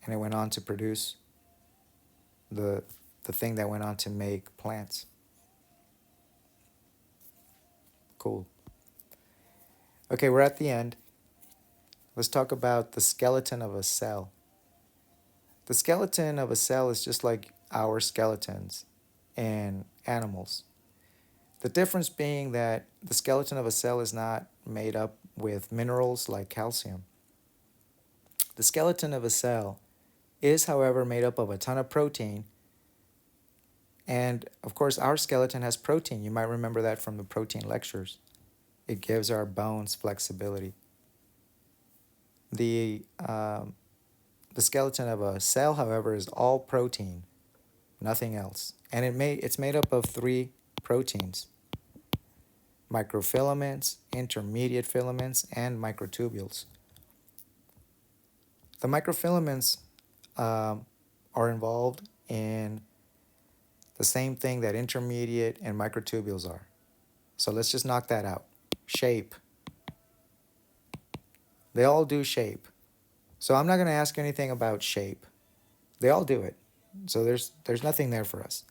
and it went on to produce the thing that went on to make plants. Cool. Okay, we're at the end. Let's talk about the skeleton of a cell. The skeleton of a cell is just like our skeletons in animals. The difference being that the skeleton of a cell is not made up with minerals like calcium. The skeleton of a cell is, however, made up of a ton of protein. And of course, our skeleton has protein. You might remember that from the protein lectures. It gives our bones flexibility. The skeleton of a cell, however, is all protein, nothing else. And it's made up of 3 proteins: microfilaments, intermediate filaments, and microtubules. The microfilaments are involved in the same thing that intermediate and microtubules are. So let's just knock that out. Shape. They all do shape. So I'm not going to ask anything about shape. They all do it. So there's nothing there for us.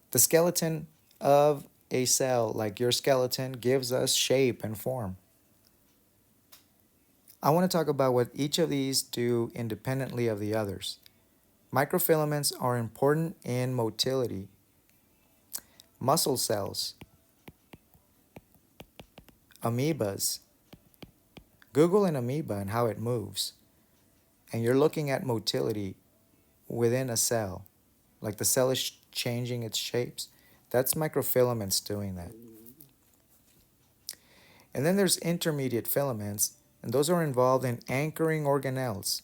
The skeleton of a cell, like your skeleton, gives us shape and form. I want to talk about what each of these do independently of the others. Microfilaments are important in motility. Muscle cells, amoebas. Google an amoeba and how it moves. And you're looking at motility within a cell. Like the cell is changing its shapes. That's microfilaments doing that. And then there's intermediate filaments, and those are involved in anchoring organelles.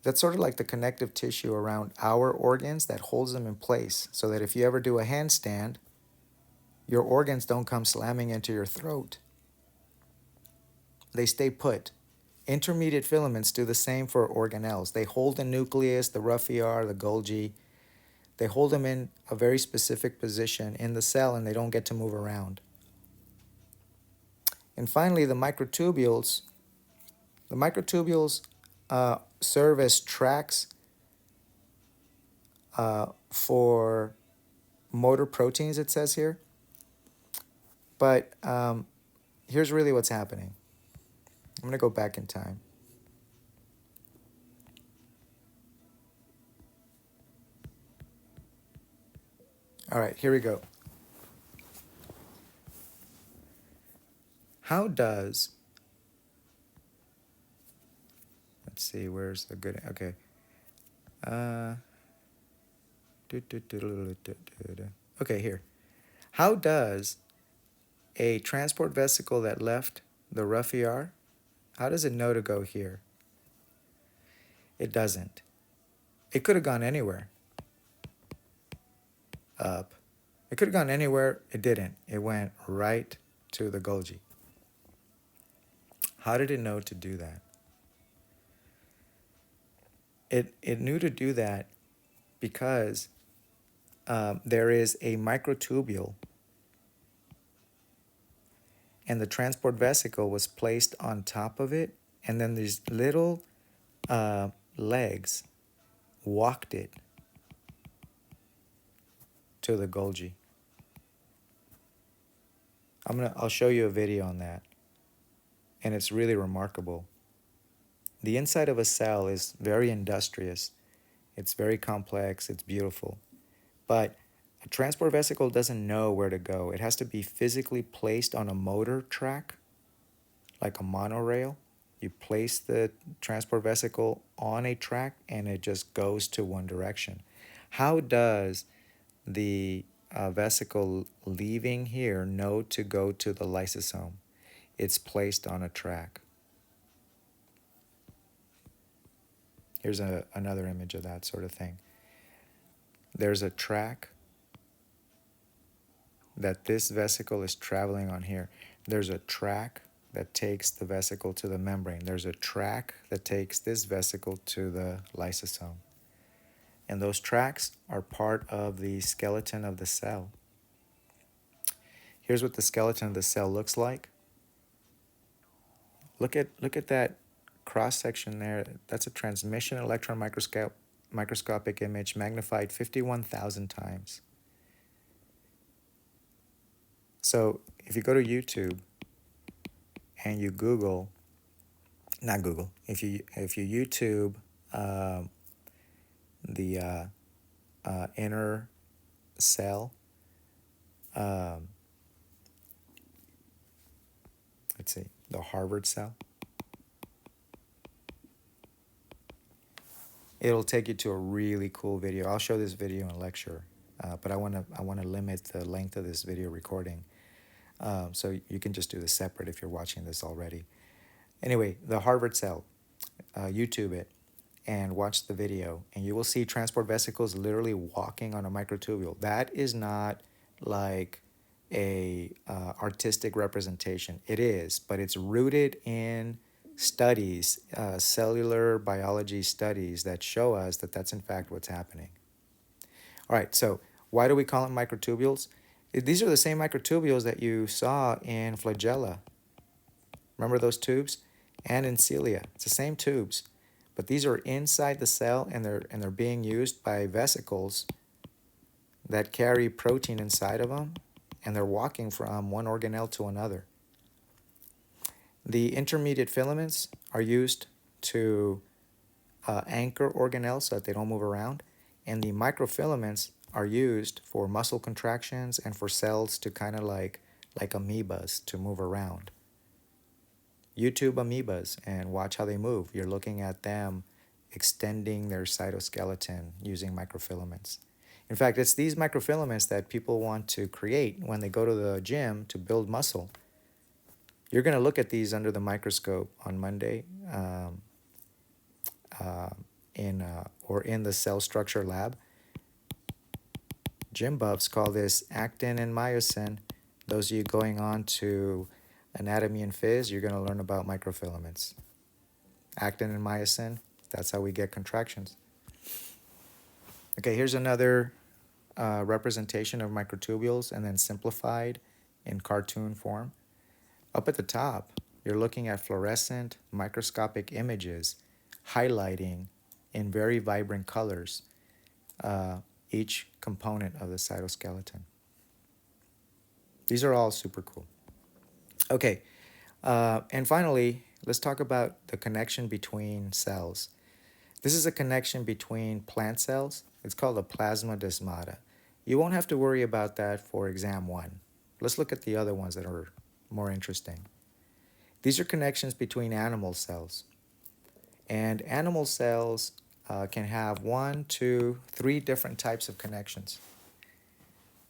That's sort of like the connective tissue around our organs that holds them in place so that if you ever do a handstand, your organs don't come slamming into your throat. They stay put. Intermediate filaments do the same for organelles. They hold the nucleus, the rough ER, the Golgi. They hold them in a very specific position in the cell and they don't get to move around. And finally, the microtubules. The microtubules serve as tracks for motor proteins, it says here. But here's really what's happening. I'm going to go back in time. All right, here we go. How does, let's see, where's the good, okay. Okay, here. How does a transport vesicle that left the rough ER, how does it know to go here? It doesn't. It could have gone anywhere. Up. It could have gone anywhere. It didn't. It went right to the Golgi. How did it know to do that? It knew to do that because there is a microtubule and the transport vesicle was placed on top of it, and then these little legs walked it to the Golgi. I'll show you a video on that, and it's really remarkable. The inside of a cell is very industrious. It's very complex. It's beautiful, but a transport vesicle doesn't know where to go. It has to be physically placed on a motor track, like a monorail. You place the transport vesicle on a track and it just goes to one direction. How does the vesicle leaving here know to go to the lysosome? It's placed on a track. Here's another image of that sort of thing. There's a track that this vesicle is traveling on here. There's a track that takes the vesicle to the membrane. There's a track that takes this vesicle to the lysosome. And those tracks are part of the skeleton of the cell. Here's what the skeleton of the cell looks like. Look at that cross section there. That's a transmission electron microscopic image magnified 51,000 times. So if you go to YouTube and you Google, not Google, if you YouTube the inner cell, let's see, the Harvard cell, it'll take you to a really cool video. I'll show this video in a lecture, but I want to limit the length of this video recording. So you can just do this separate if you're watching this already. Anyway, the Harvard cell, YouTube it and watch the video, and you will see transport vesicles literally walking on a microtubule. That is not like a artistic representation. It is, but it's rooted in studies, cellular biology studies that show us that that's in fact what's happening. All right, so why do we call them microtubules? These are the same microtubules that you saw in flagella. Remember those tubes? and in cilia. It's the same tubes, but these are inside the cell, and they're being used by vesicles that carry protein inside of them, and they're walking from one organelle to another. The intermediate filaments are used to anchor organelles so that they don't move around, and the microfilaments are used for muscle contractions and for cells to kind of like amoebas to move around. YouTube amoebas and watch how they move. You're looking at them extending their cytoskeleton using microfilaments. In fact, it's these microfilaments that people want to create when they go to the gym to build muscle. You're going to look at these under the microscope on Monday in the cell structure lab. Gym buffs call this actin and myosin. Those of you going on to anatomy and phys, you're going to learn about microfilaments. Actin and myosin, that's how we get contractions. Okay, here's another representation of microtubules and then simplified in cartoon form. Up at the top, you're looking at fluorescent microscopic images highlighting in very vibrant colors each component of the cytoskeleton. These are all super cool. Okay, and finally, let's talk about the connection between cells. This is a connection between plant cells. It's called a plasmodesmata. You won't have to worry about that for exam 1. Let's look at the other ones that are more interesting. These are connections between animal cells. And animal cells can have 1, 2, 3 different types of connections.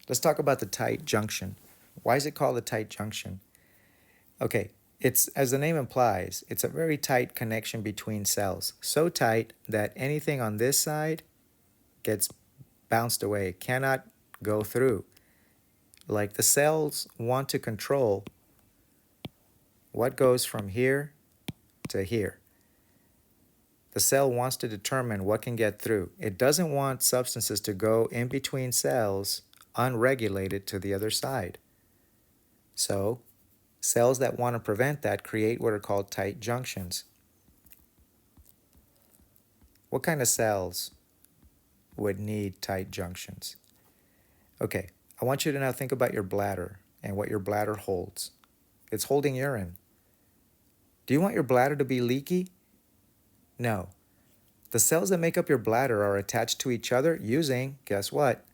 Let's talk about the tight junction. Why is it called a tight junction? Okay, it's, as the name implies, it's a very tight connection between cells. So tight that anything on this side gets bounced away, cannot go through. Like the cells want to control what goes from here to here. The cell wants to determine what can get through. It doesn't want substances to go in between cells unregulated to the other side. So, cells that want to prevent that create what are called tight junctions. What kind of cells would need tight junctions? Okay, I want you to now think about your bladder and what your bladder holds. It's holding urine. Do you want your bladder to be leaky? No. The cells that make up your bladder are attached to each other using, guess what?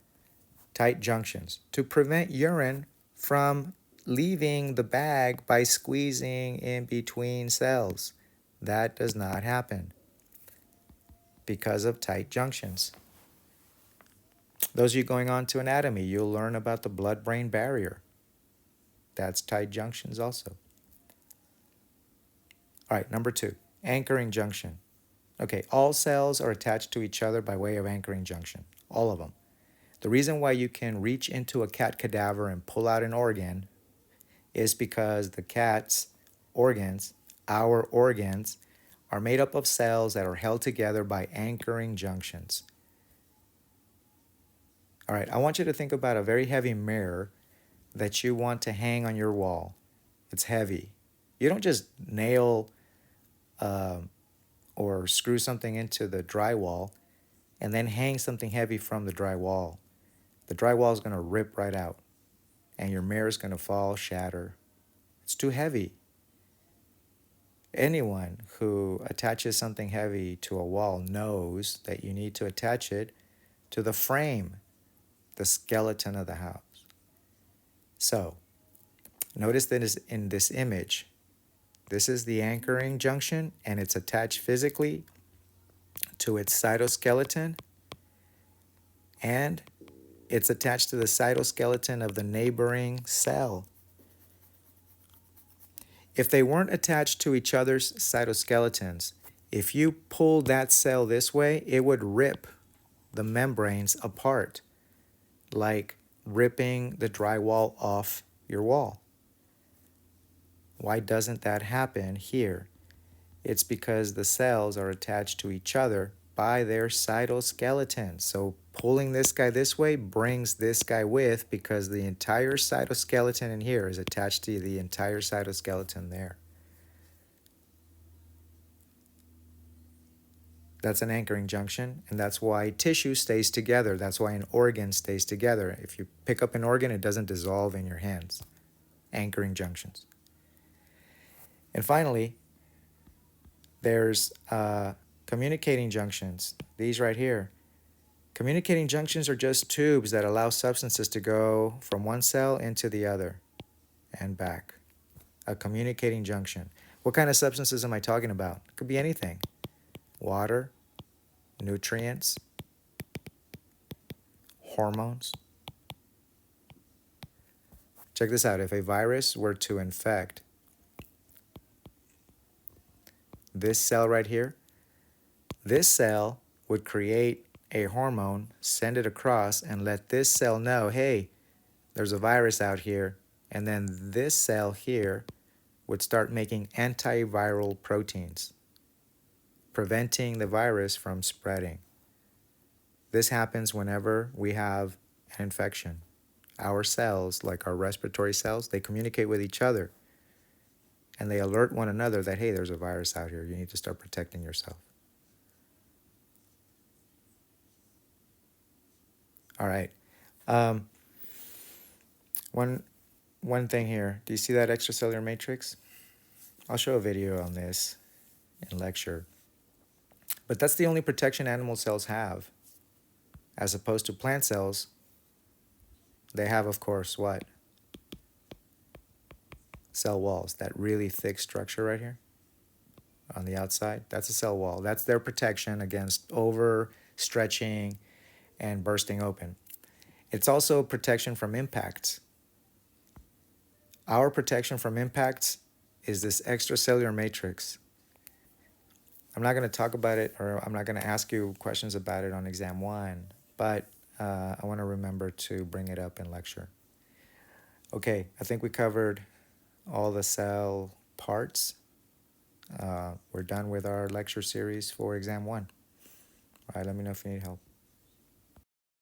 Tight junctions to prevent urine from leaving the bag by squeezing in between cells. That does not happen because of tight junctions. Those of you going on to anatomy, you'll learn about the blood-brain barrier. That's tight junctions also. All right, number 2, anchoring junction. Okay, all cells are attached to each other by way of anchoring junction, all of them. The reason why you can reach into a cat cadaver and pull out an organ is because the cat's organs, our organs, are made up of cells that are held together by anchoring junctions. All right, I want you to think about a very heavy mirror that you want to hang on your wall. It's heavy. You don't just nail or screw something into the drywall and then hang something heavy from the drywall. The drywall is going to rip right out and your mirror is going to fall, shatter. It's too heavy. Anyone who attaches something heavy to a wall knows that you need to attach it to the frame, the skeleton of the house. So, notice that in this image, this is the anchoring junction and it's attached physically to its cytoskeleton and it's attached to the cytoskeleton of the neighboring cell. If they weren't attached to each other's cytoskeletons, if you pulled that cell this way, it would rip the membranes apart, like ripping the drywall off your wall. Why doesn't that happen here? It's because the cells are attached to each other by their cytoskeleton. So pulling this guy this way brings this guy with because the entire cytoskeleton in here is attached to the entire cytoskeleton there. That's an anchoring junction, and that's why tissue stays together. That's why an organ stays together. If you pick up an organ, it doesn't dissolve in your hands. Anchoring junctions. And finally, there's communicating junctions. These right here. Communicating junctions are just tubes that allow substances to go from one cell into the other and back. A communicating junction. What kind of substances am I talking about? It could be anything. Water, nutrients, hormones. Check this out. If a virus were to infect this cell right here, this cell would create a hormone, send it across, and let this cell know, hey, there's a virus out here. And then this cell here would start making antiviral proteins, preventing the virus from spreading. This happens whenever we have an infection. Our cells, like our respiratory cells, they communicate with each other and they alert one another that, hey, there's a virus out here. You need to start protecting yourself. All right. One thing here. Do you see that extracellular matrix? I'll show a video on this in lecture. But that's the only protection animal cells have. As opposed to plant cells, they have, of course, what? Cell walls, that really thick structure right here on the outside. That's a cell wall. That's their protection against overstretching and bursting open. It's also protection from impacts. Our protection from impacts is this extracellular matrix. I'm not going to talk about it, or I'm not going to ask you questions about it on exam 1, but I want to remember to bring it up in lecture. Okay, I think we covered all the cell parts. We're done with our lecture series for exam 1. All right, let me know if you need help.